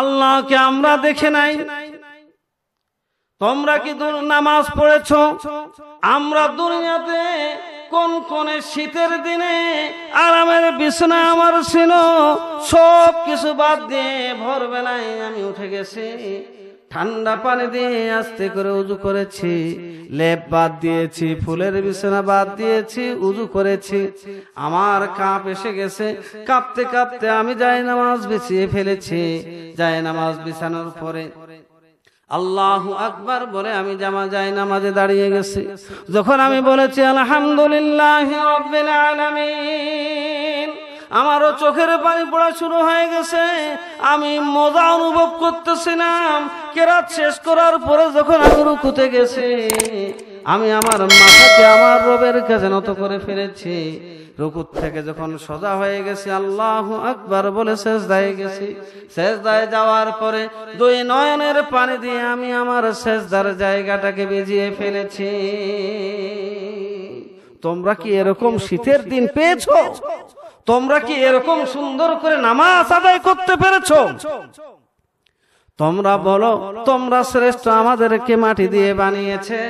আল্লাহকে আমরা দেখে নাই। তোমরা কি নামাজ পড়েছো? আমরা দুনিয়াতে কোন কোন শীতের দিনে আরামের বিছানা আমার ছিল, সব কিছু বাদ দিয়ে ভোরবেলায় আমি উঠে গেছি, ঠান্ডা পানি দিয়ে আস্তে করে উযু করেছি, লেপ বাদ দিয়েছি, ফুলের বিছানা বাদ দিয়েছি, উযু করেছি। আমার কাঁপ এসে গেছে, কাঁপতে কাঁপতে আমি জায়নামাজ বিছিয়ে ফেলেছি। জায়নামাজ বিছানোর পরে আল্লাহু আকবার বলে আমি জায়নামাজে দাঁড়িয়ে গেছি। যখন আমি বলেছি আলহামদুলিল্লাহি রাব্বিল আলামিন, আমারও চোখের পানি পড়া শুরু হয়ে গেছে। আমি মজা অনুভব করতেছিলাম। কেরাত শেষ করার পরে যখন আমি রুকুতে গেছি, আমি আমার মাথাকে আমার রবের কাছে নত করে ফেলেছি। রুকুত থেকে যখন সোজা হয়ে গেছি, আল্লাহু আকবার বলে সিজদায় গেছি। সিজদায় যাওয়ার পরে দুই নয়নের পানি দিয়ে আমি আমার সিজদার জায়গাটাকে ভিজিয়ে ফেলেছি। তোমরা কি এরকম শীতের দিন পেয়েছো? তোমরা কি এরকম সুন্দর করে নামাজ আদায় করতে পেরেছো? তোমরা বলো তোমরা শ্রেষ্ঠ, আমাদেরকে মাটি দিয়ে বানিয়েছে।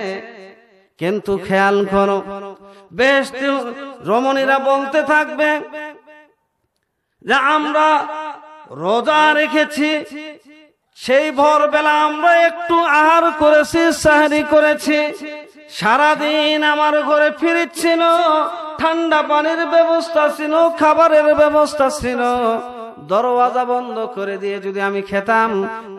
কিন্তু খেয়াল করো, বেশ রমণীরা বলতে থাকবে যে আমরা রোজা রেখেছি, সেই ভোরবেলা আমরা একটু আহার করেছি, সাহরি করেছি, সারাদিন আমার ঘরে ফিরছিল, ঠান্ডা পানির ব্যবস্থা ছিল, খাবারের ব্যবস্থা ছিল, দরওয়াজা বন্ধ করে দিয়ে যদি আমি খেতাম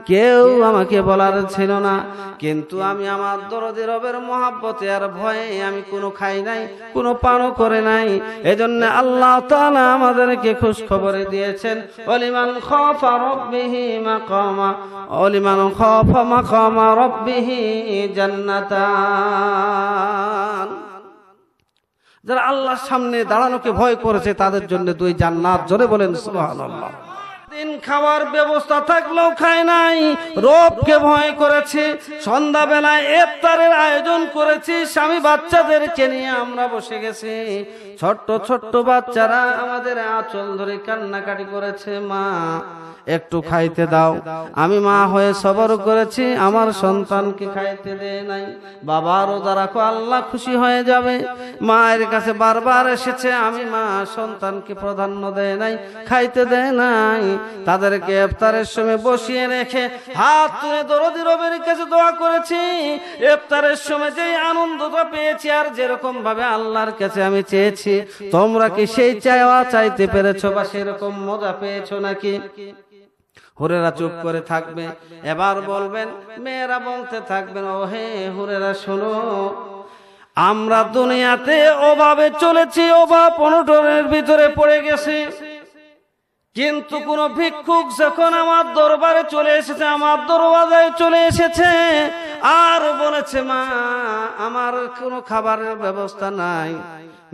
কেউ আমাকে বলার ছিল না। কিন্তু আমি আমার দরদি রবের মহাব্বতে আর ভয়ে আমি কোনো খাই নাই, কোনো পানও করে নাই। এজন্য আল্লাহ তাআলা আমাদেরকে খুশ খবরে দিয়েছেন, ওয়ালিমান খাফা রাব্বিহি মাকামা ওয়ালিমান খাফা মাকামা রাব্বিহি জান্নাতান। যারা আল্লাহর সামনে দাঁড়ানোকে ভয় করেছে তাদের জন্য দুই জান্নাত। জোরে বলেন সুবহানাল্লাহ। দিন খাওয়ার ব্যবস্থা থাকলেও খায় নাই, রবকে ভয় করেছে। সন্ধ্যাবেলায় ইফতারের আয়োজন করেছি, স্বামী বাচ্চাদেরকে নিয়ে আমরা বসে গেছি। ছোট্ট ছোট্ট বাচ্চারা আমাদের আঁচল ধরে কান্নাকাটি করেছে, মা একটু খাইতে দাও। আমি মা হয়ে সবর করেছি, আমার সন্তানকে খাইতে দেয় নাই। বাবা রোজা রাখো, আল্লাহ খুশি হয়ে যাবে। মায়ের কাছে বারবার এসেছে, আমি মা সন্তানকে প্রাধান্য দেয় নাই, খাইতে দেয় নাই। তাদেরকে ইফতারের সময় বসিয়ে রেখে হাত তুলে দরদি রবের কাছে দোয়া করেছি। ইফতারের সময় যে আনন্দটা পেয়েছি আর যেরকম ভাবে আল্লাহর কাছে আমি চেয়েছি, তোমরা কি সেই চাওয়া চাইতে পেরেছো বা সেরকম মজা পেয়েছো নাকি? হুরেরা চুপ করে থাকবে। এবার বলবেন, মেয়েরা বলতে থাকবেন, ও হে হুরেরা শোনো, আমরা দুনিয়াতে অভাবে চলেছি, অভাব অনটনের ভিতরে পড়ে গেছি। কিন্তু কোন ভিক্ষুক যখন আমার দরবারে চলে এসেছে, আমার দরওয়াজায় চলে এসেছে আর বলেছে, মা আমার কোনো খাবারের ব্যবস্থা নাই,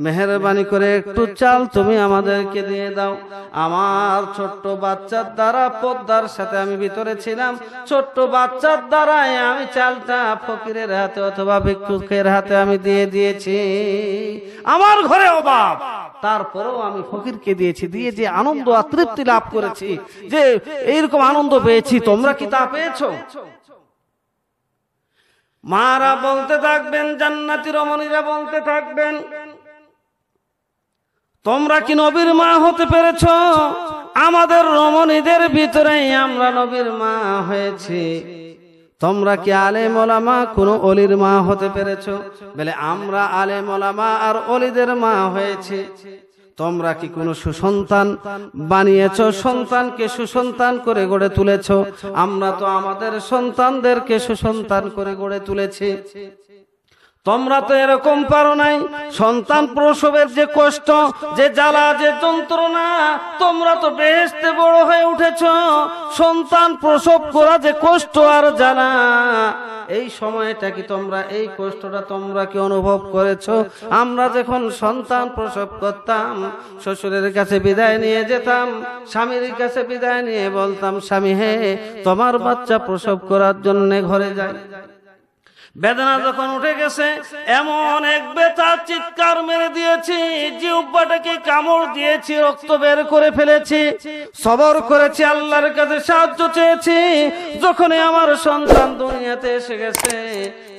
মেহেরবানি করে একটু চাল তুমি আমাদেরকে দিয়ে দাও। আমার ছোট্ট বাচ্চার দ্বারা, পদ্মার সাথে আমি ভিতরে ছিলাম, ছোট্ট বাচ্চার দ্বারাই আমি চালটা ফকিরের হাতে অথবা ভিক্ষুকের হাতে আমি দিয়ে দিয়েছি। আমার ঘরে অভাব, তারপরেও আমি ফকিরকে দিয়েছি, দিয়ে যে আনন্দ আর তৃপ্তি লাভ করেছি, যে এইরকম আনন্দ পেয়েছি, তোমরা কি তা পেয়েছো? মারা বলতে থাকবেন, জান্নাতি রমণীরা বলতে থাকবেন, তোমরা কি নবীর মা হতে পেরেছ? আমাদের রমণীদের ভিতরেই আমরা নবীর মা হয়েছি। তোমরা কি আলেম ওলামা কোন অলির মা হতে পেরেছ? বলে আমরা আলেম ওলামা আর অলিদের মা হয়েছি। তোমরা কি কোনো সুসন্তান বানিয়েছ? সন্তানকে সুসন্তান করে গড়ে তুলেছ? আমরা তো আমাদের সন্তানদেরকে সুসন্তান করে গড়ে তুলেছি। তোমরা তো এরকম পারো নাই। সন্তান প্রসবের যে কষ্ট, যে জ্বালা, যে যন্ত্রণা, তোমরা তো বেহেশতে বড় হয়ে উঠেছ। সন্তান প্রসব করা যে কষ্ট আর জ্বালা, এই সময়টা কি তোমরা, এই কষ্টটা তোমরা কি অনুভব করেছো? আমরা যখন সন্তান প্রসব করতাম, শ্বশুরের কাছে বিদায় নিয়ে যেতাম, স্বামীর কাছে বিদায় নিয়ে বলতাম, স্বামী হে তোমার বাচ্চা প্রসব করার জন্য ঘরে যায়। বেদনা যখন উঠে গেছে, এমন এক বেতার চিৎকার মেরে দিয়েছি, জিহ্বাটাকে কামড় দিয়েছি, রক্ত বের করে ফেলেছি, সবর করেছি, আল্লাহর কাছে সাহায্য চেয়েছি। যখনই আমার সন্তান দুনিয়াতে এসে গেছে,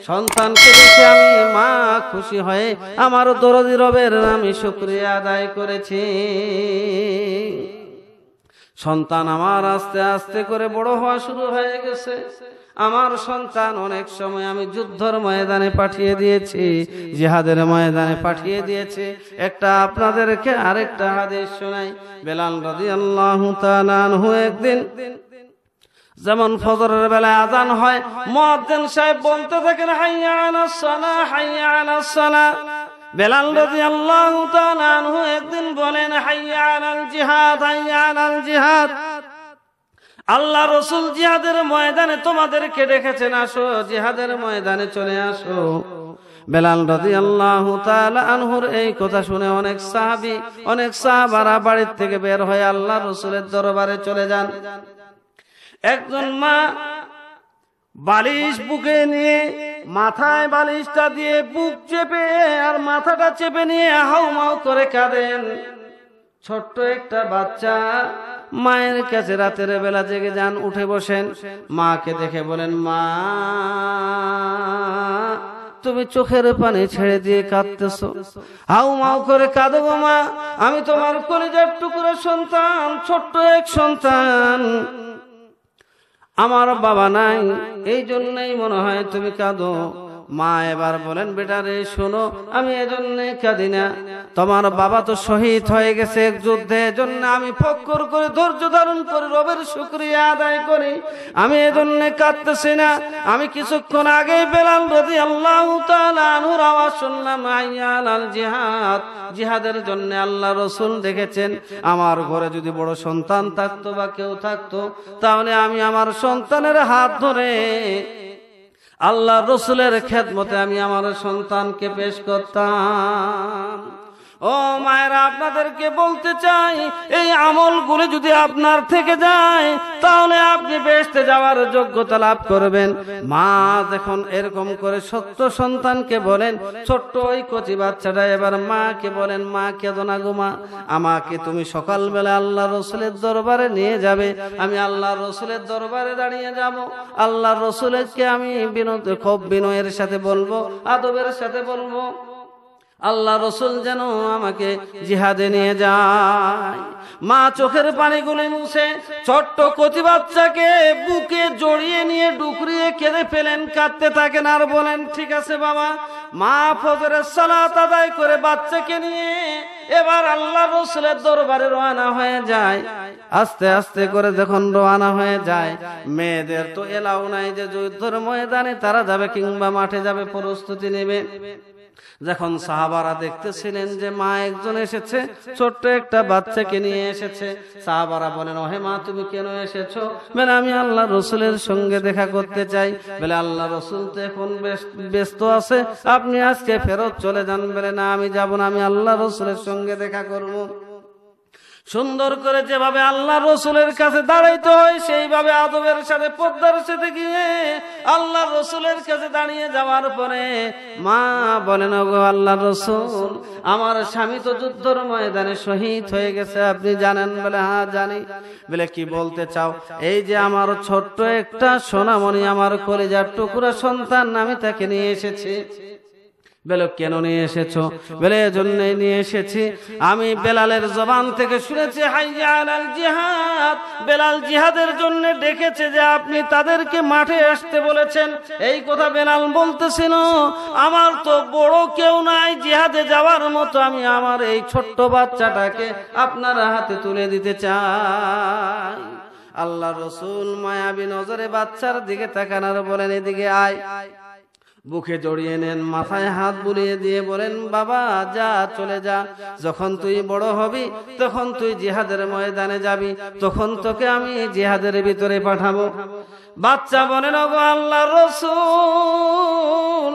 সন্তানকে দেখে আমি মা খুশি হয়ে আমার দরদি রবের আমি শুকরিয়া আদায় করেছি। সন্তান আমার আস্তে আস্তে করে বড় হওয়া শুরু হয়ে গেছে। আমার সন্তান অনেক সময় আমি যুদ্ধের ময়দানে পাঠিয়ে দিয়েছি, জিহাদের ময়দানে পাঠিয়ে দিয়েছি। একটা আপনাদেরকে আরেকটা হাদিস শোনাই। বেলাল রাদিয়াল্লাহু তাআলা আনহু একদিন যেমন ফজরের বেলায় আযান হয়, মুয়াজ্জিন সাহেব বলতে থাকেন হাইয়া আলাস সালাহ, হাইয়া আলাস সালাহ। বেলাল রাদিয়াল্লাহু তাআলা আনহু একদিন বলেন হাইয়া আলাল জিহাদ, হাইয়া আলাল জিহাদ। আল্লাহ রাসূল জিহাদের ময়দানে তোমাদেরকে ডেকেছেন, আসো জিহাদের ময়দানে চলে আসো। বেলাল রাদিয়াল্লাহু তাআলা আনহুর এই কথা শুনে অনেক সাহাবারা বাড়ি থেকে বের হয়ে আল্লাহ রাসূলের দরবারে চলে যান। একজন মা বালিশ বুকে নিয়ে, মাথায় বালিশটা দিয়ে বুক চেপে আর মাথাটা চেপে নিয়ে হাউমাউ করে কাঁদেন। ছোট্ট একটা বাচ্চা মায়ের কাছে রাতের বেলা জেগে যান, উঠে বসেন, মাকে দেখে বলেন, মা তুমি চোখের পানি ছেড়ে দিয়ে কাঁদতেছো, হাউমাউ করে কাঁদো গো মা, আমি তোমার কলিজার টুকরো সন্তান, ছোট্ট এক সন্তান, আমার বাবা নাই, এই জন্যই মনে হয় তুমি কাঁদো। মা এবার বলেন, বেটা রে শোনো, আমি এজন্য কাঁদি না, তোমার বাবা তো শহীদ হয়ে গেছে এক যুদ্ধে, এজন্য আমি ফক্কর করে ধৈর্য ধারণ করে রবের শুকরিয়া আদায় করি, আমি এজন্য কাঁদতেছি না। আমি কিছুক্ষণ আগে বেলাল রাদিয়াল্লাহু তাআলা আনহুর আওয়াজ শুনলাম, হাইয়া আলাল জিহাদ, জিহাদের জন্য আল্লাহ রাসূল দেখেছেন। আমার ঘরে যদি বড় সন্তান থাকতো বা কেউ থাকতো, তাহলে আমি আমার সন্তানের হাত ধরে আল্লাহ রসুলের খেদমতে আমি আমার সন্তানকে পেশ করতাম। ও মায়েরা, আপনাদেরকে বলতে চাই, এই আমলগুলো যদি আপনার থেকে যায়, তাহলে আপনি বেহেশতে যাওয়ার যোগ্যতা লাভ করবেন। মা দেখুন এরকম করে সত্য সন্তানকে বলেন, ছোট্ট ওই কচি বাচ্চাটা এবার মাকে বলেন, মা কেঁদো না গো মা, আমাকে তুমি সকালবেলা আল্লাহ রসুলের দরবারে নিয়ে যাবে, আমি আল্লাহ রসুলের দরবারে দাঁড়িয়ে যাব, আল্লাহ রসুলকে আমি খুব বিনয়ের সাথে বলবো, আদবের সাথে বলবো, আল্লাহ রসুল যেন আমাকে জিহাদে নিয়ে যায়। মা চোখের পানিগুলো মুছে ছোট্ট কচি বাচ্চাকে বুকে জড়িয়ে নিয়ে ডুকরিয়ে কেঁদে ফেলেন, কাঁদতে থাকেন আর বলেন, ঠিক আছে বাবা। মা ফজরের সালাত আদায় করে বাচ্চাকে নিয়ে এবার আল্লাহ রসুলের দরবারে রওনা হয়ে যায়। আস্তে আস্তে করে যখন রওনা হয়ে যায়, মেয়েদের তো এলাও নাই যে যুদ্ধের ময়দানে তারা যাবে কিংবা মাঠে যাবে, প্রস্তুতি নেবে। যখন সাহাবারা দেখতেছিলেন যে মা একজন এসেছে, ছোট্ট একটা বাচ্চাকে নিয়ে এসেছে, সাহাবারা বলেন, ওহে মা তুমি কেন এসেছো? বলে আমি আল্লাহ রসুলের সঙ্গে দেখা করতে চাই। বলে আল্লাহ রসুল তো এখন ব্যস্ত আছে, আপনি আজকে ফেরত চলে যান। বলে না, আমি যাব না, আমি আল্লাহ রসুলের সঙ্গে দেখা করব। সুন্দর করে যেভাবে আল্লাহ রসুলের কাছে দাঁড়াইতে হয়, সেইভাবে আদবের সাথে পর্দার সাথে গিয়ে আল্লাহ রসুলের কাছে দাঁড়িয়ে যাওয়ার পরে মা বলেন, ওগো আল্লাহ রসুল, আমার স্বামী তো যুদ্ধের ময়দানে শহীদ হয়ে গেছে, আপনি জানেন? বলে হ্যাঁ জানি। বলে কি বলতে চাও? এই যে আমার ছোট্ট একটা সোনামণি, আমার কলিজার টুকরা সন্তান, আমি তাকে নিয়ে এসেছি। বলে কেন নিয়ে এসেছো? বলে এজন্যই নিয়ে এসেছি, আমি বেলালের জবান থেকে শুনেছি হাইয়া আলাল জিহাদ, বেলাল জিহাদের জন্য ডেকেছে, যে আপনি তাদেরকে মাঠে আসতে বলেছেন। এই কথা বেলাল বলতেছিল, আমার তো বড় কেউ নাই জিহাদে যাওয়ার মতো, আমি আমার এই ছোট্ট বাচ্চাটাকে আপনার হাতে তুলে দিতে চাই। আল্লাহ রসুল মায়াবী নজরে বাচ্চার দিকে তাকানোর বলেন, এদিকে আয়। বুকে জড়িয়ে নেন, মাথায় হাত বুলিয়ে দিয়ে বলেন, বাবা যা, চলে যা, যখন তুই বড় হবি তখন তুই জিহাদের ময়দানে যাবি, তখন তোকে আমি জিহাদের ভিতরে পাঠাবো। বাচ্চা বলেন, ওগো আল্লাহর রাসূল,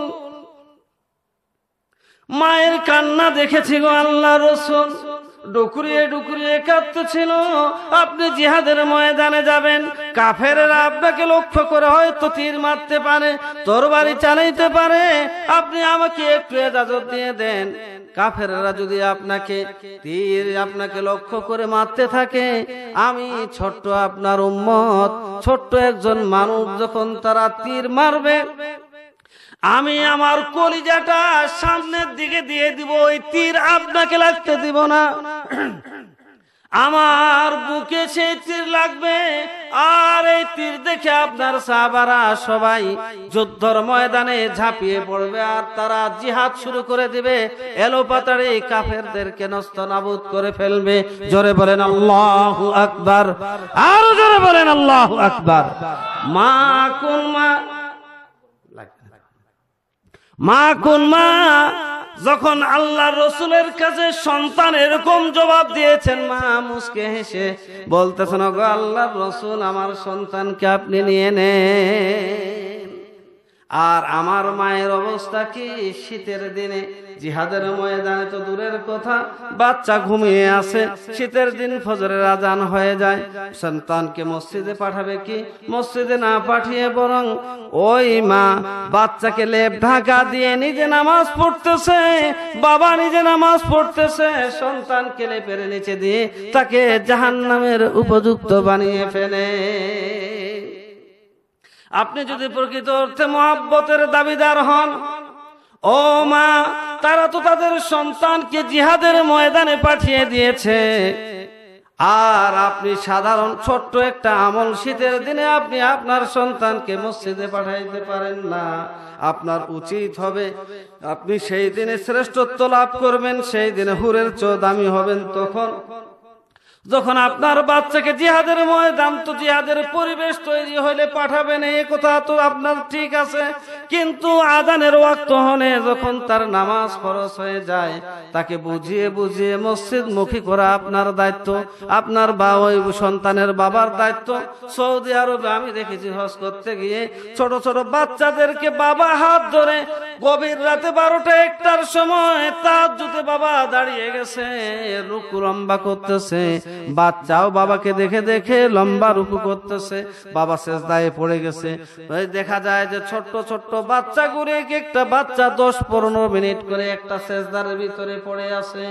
মায়ের কান্না দেখেছি গো আল্লাহর রাসূল, ডুকরিয়ে ডুকরিয়ে কাঁদতেছিল, আপনি জিহাদের ময়দানে যাবেন, কাফেরেরা আপনাকে লক্ষ্য করে হয়তো তীর মারতে পারে, তরবারি চালাইতে পারে, আপনি আমাকে একটু ইজাজত দিয়ে দেন। কাফেররা যদি আপনাকে লক্ষ্য করে মারতে থাকে, আমি ছোট্ট আপনার উম্মত, ছোট্ট একজন মানুষ, যখন তারা তীর মারবে, আমি আমার কলিজাটা সামনের দিকে দিয়ে দিব, ওই তীর আপনাকে লাগতে দিব না। আমার বুকে সেই তীর লাগবে, আর এই তীর দেখে আপনার সাহাবারা সবাই যুদ্ধের ময়দানে ঝাঁপিয়ে পড়বে, আর তারা জিহাদ শুরু করে দিবে, এলোপাতাড়ি কাফেরদেরকে নস্তনাবুদ করে ফেলবে। জোরে বলেন আল্লাহু আকবার, আরো জোরে বলেন আল্লাহু আকবার। মা যখন আল্লাহ রসুলের কাছে সন্তান এরকম জবাব দিয়েছেন, মা মুসকে হেসে বলতেছেন, গো আল্লাহর রসুল, আমার সন্তানকে আপনি নিয়ে নেন। আর আমার মায়ের অবস্থা কি? শীতের দিনে জিহাদের ময়দানে তো দূরের কথা, বাচ্চা ঘুমিয়ে আছে, শীতের দিন ফজরের আজান হয়ে যায়, সন্তানকে মসজিদে পাঠাবে কি? মসজিদে না পাঠিয়ে বরং ওই মা বাচ্চাকে লেপ ঢাকা দিয়ে নিজে নামাজ পড়তেছে, বাবা নিজে নামাজ পড়তেছে, সন্তানকে লেপের নিচে দিয়ে তাকে জাহান্নামের উপযুক্ত বানিয়ে ফেলে। আপনি যদি প্রকৃত অর্থে মহব্বতের দাবিদার হন, ও মা, তারা তো তাদের সন্তানকে জিহাদের ময়দানে পাঠিয়ে দিয়েছে, আর আপনি সাধারণ ছোট্ট একটা আমল, শীতের দিনে আপনি আপনার সন্তানকে মসজিদে পাঠাইতে পারেন না। আপনার উচিত হবে, আপনি সেই দিনে শ্রেষ্ঠত্ব লাভ করবেন, সেই দিনে হুরের চেয়ে দামি হবেন। যখন আপনার বাচ্চাকে জিহাদের ময়দান, তো জিহাদের পরিবেশ তৈরি হইলে পাঠাবেন, এই কথা তো আপনার ঠিক আছে, কিন্তু আযানের ওয়াক্ত হলে যখন তার নামাজ ফরজ হয়ে যায়, তাকে বুঝিয়ে বুঝিয়ে মসজিদ মুখী করা আপনার দায়িত্ব, আপনার ওই সন্তানের বাবার দায়িত্ব। সৌদি আরবে আমি দেখেছি, হজ করতে গিয়ে ছোট ছোট বাচ্চাদেরকে বাবা হাত ধরে গভীর রাতে 12টা-1টার সময় তাহাজ্জুদে বাবা দাঁড়িয়ে গেছে, রুকু লম্বা করতেছে, বাচ্চাও বাবাকে দেখে দেখে লম্বা রুকু করতেছে, বাবা সেজদায় পড়ে গেছে। দেখা যায় যে ছোট্ট ছোট্ট বাচ্চা গুলো, একটা বাচ্চা 10-15 মিনিট করে একটা সেজদার ভিতরে পড়ে আছে।